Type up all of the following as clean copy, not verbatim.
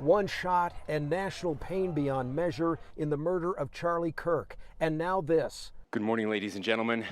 One shot and national pain beyond measure in the murder of Charlie Kirk. And now this. Good morning, ladies and gentlemen.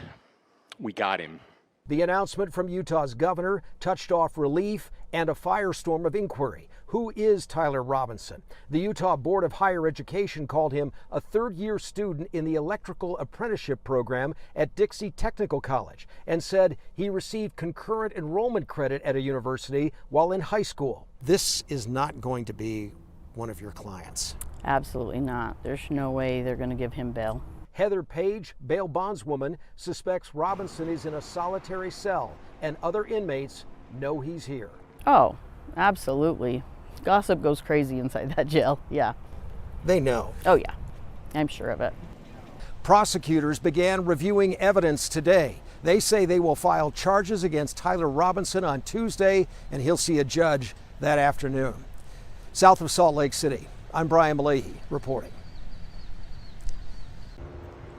We got him. The announcement from Utah's governor touched off relief and a firestorm of inquiry. Who is Tyler Robinson? The Utah Board of Higher Education called him a third-year student in the electrical apprenticeship program at Dickson Technical College and said he received concurrent enrollment credit at a university while in high school. This is not going to be one of your clients. Absolutely not. There's no way they're going to give him bail. Heather Page, bail bondswoman, suspects Robinson is in a solitary cell and other inmates know he's here. Oh, absolutely. Gossip goes crazy inside that jail, yeah. They know. Oh yeah, I'm sure of it. Prosecutors began reviewing evidence today. They say they will file charges against Tyler Robinson on Tuesday, and he'll see a judge that afternoon. South of Salt Lake City, I'm Brian Malahy reporting.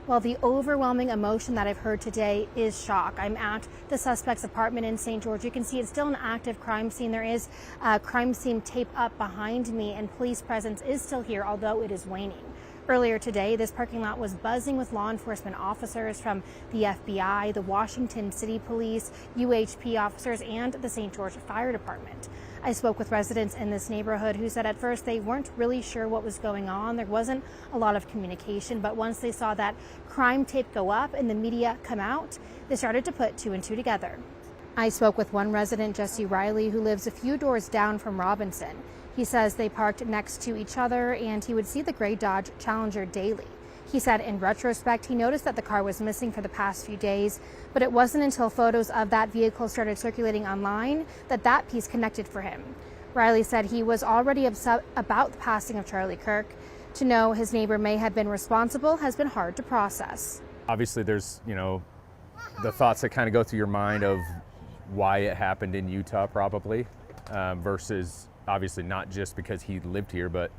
Well, the overwhelming emotion that I've heard today is shock. I'm at the suspect's apartment in St. George. You can see it's still an active crime scene. There is crime scene tape up behind me, and police presence is still here, although it is waning. Earlier today, this parking lot was buzzing with law enforcement officers from the FBI, the Washington City Police, UHP officers, and the St. George Fire Department. I spoke with residents in this neighborhood who said at first they weren't really sure what was going on. There wasn't a lot of communication, but once they saw that crime tape go up and the media come out, they started to put two and two together. I spoke with one resident, Jesse Riley, who lives a few doors down from Robinson. He says they parked next to each other and he would see the gray Dodge Challenger daily. He said in retrospect, he noticed that the car was missing for the past few days, but it wasn't until photos of that vehicle started circulating online that that piece connected for him. Riley said he was already upset about the passing of Charlie Kirk. To know his neighbor may have been responsible has been hard to process. Obviously there's, the thoughts that kind of go through your mind of why it happened in Utah probably, versus obviously not just because he lived here, but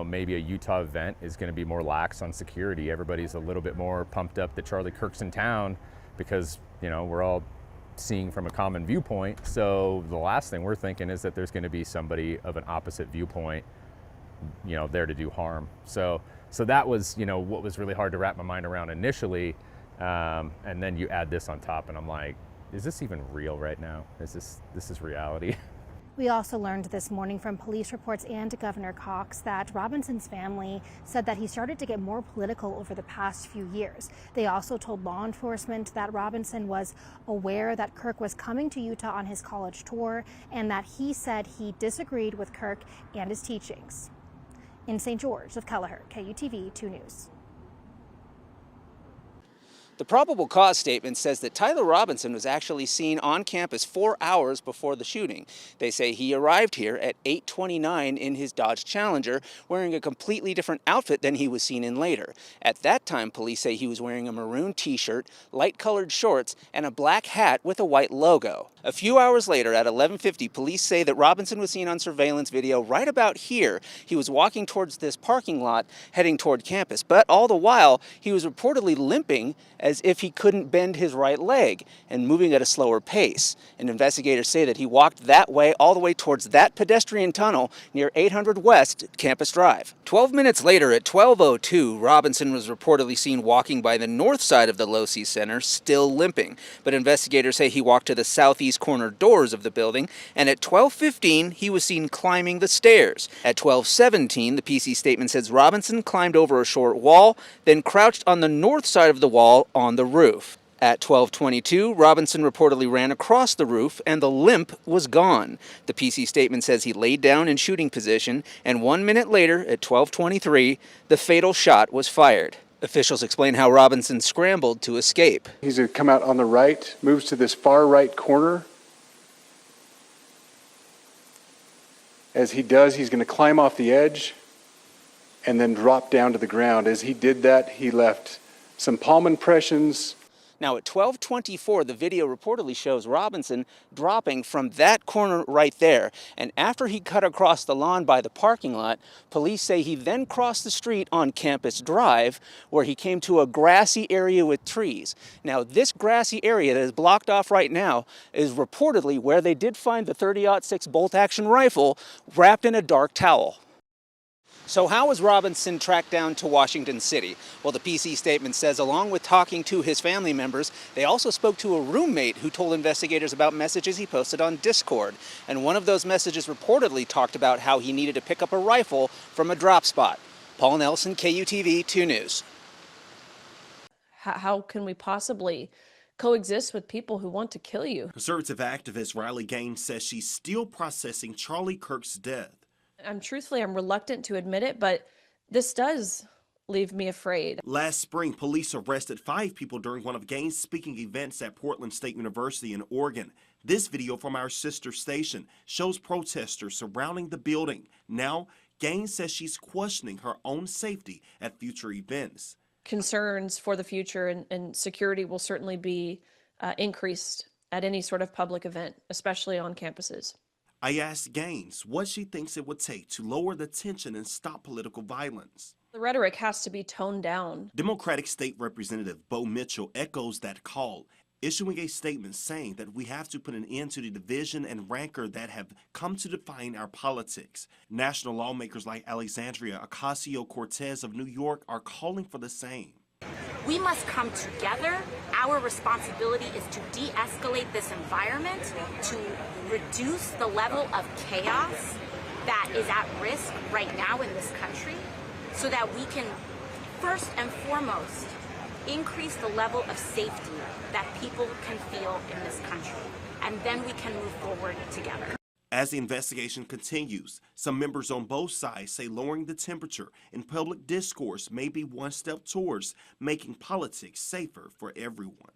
maybe a Utah event is going to be more lax on security. Everybody's a little bit more pumped up that Charlie Kirk's in town because, we're all seeing from a common viewpoint. So the last thing we're thinking is that there's going to be somebody of an opposite viewpoint, there to do harm. So that was, what was really hard to wrap my mind around initially. And then you add this on top and I'm like, is this even real right now? This is reality? We also learned this morning from police reports and Governor Cox that Robinson's family said that he started to get more political over the past few years. They also told law enforcement that Robinson was aware that Kirk was coming to Utah on his college tour and that he said he disagreed with Kirk and his teachings. In St. George of Kelleher, KUTV 2 News. The probable cause statement says that Tyler Robinson was actually seen on campus 4 hours before the shooting. They say he arrived here at 8:29 in his Dodge Challenger, wearing a completely different outfit than he was seen in later. At that time, police say he was wearing a maroon t-shirt, light-colored shorts, and a black hat with a white logo. A few hours later, at 11:50, police say that Robinson was seen on surveillance video right about here. He was walking towards this parking lot, heading toward campus, but all the while, he was reportedly limping as if he couldn't bend his right leg and moving at a slower pace. And investigators say that he walked that way all the way towards that pedestrian tunnel near 800 West Campus Drive. 12 minutes later at 12:02, Robinson was reportedly seen walking by the north side of the Low-C Center, still limping. But investigators say he walked to the southeast corner doors of the building, and at 12:15, he was seen climbing the stairs. At 12:17, the PC statement says Robinson climbed over a short wall, then crouched on the north side of the wall on the roof. At 12:22, Robinson reportedly ran across the roof and the limp was gone. The PC statement says he laid down in shooting position, and 1 minute later, at 12:23, the fatal shot was fired. Officials explain how Robinson scrambled to escape. He's going to come out on the right, moves to this far right corner. As he does, he's going to climb off the edge and then drop down to the ground. As he did that, he left some palm impressions. Now at 12:24, the video reportedly shows Robinson dropping from that corner right there. And after he cut across the lawn by the parking lot, police say he then crossed the street on Campus Drive, where he came to a grassy area with trees. Now this grassy area that is blocked off right now is reportedly where they did find the .30-06 bolt-action rifle wrapped in a dark towel. So how was Robinson tracked down to Washington City? Well, the PC statement says along with talking to his family members, they also spoke to a roommate who told investigators about messages he posted on Discord. And one of those messages reportedly talked about how he needed to pick up a rifle from a drop spot. Paul Nelson, KUTV 2 News. How can we possibly coexist with people who want to kill you? Conservative activist Riley Gaines says she's still processing Charlie Kirk's death. I'm reluctant to admit it, but this does leave me afraid. Last spring, police arrested 5 people during one of Gaines' speaking events at Portland State University in Oregon. This video from our sister station shows protesters surrounding the building. Now, Gaines says she's questioning her own safety at future events. Concerns for the future and security will certainly be increased at any sort of public event, especially on campuses. I asked Gaines what she thinks it would take to lower the tension and stop political violence. The rhetoric has to be toned down. Democratic State Representative Bo Mitchell echoes that call, issuing a statement saying that we have to put an end to the division and rancor that have come to define our politics. National lawmakers like Alexandria Ocasio-Cortez of New York are calling for the same. We must come together. Our responsibility is to de-escalate this environment, to reduce the level of chaos that is at risk right now in this country, so that we can, first and foremost, increase the level of safety that people can feel in this country. And then we can move forward together. As the investigation continues, some members on both sides say lowering the temperature in public discourse may be one step towards making politics safer for everyone.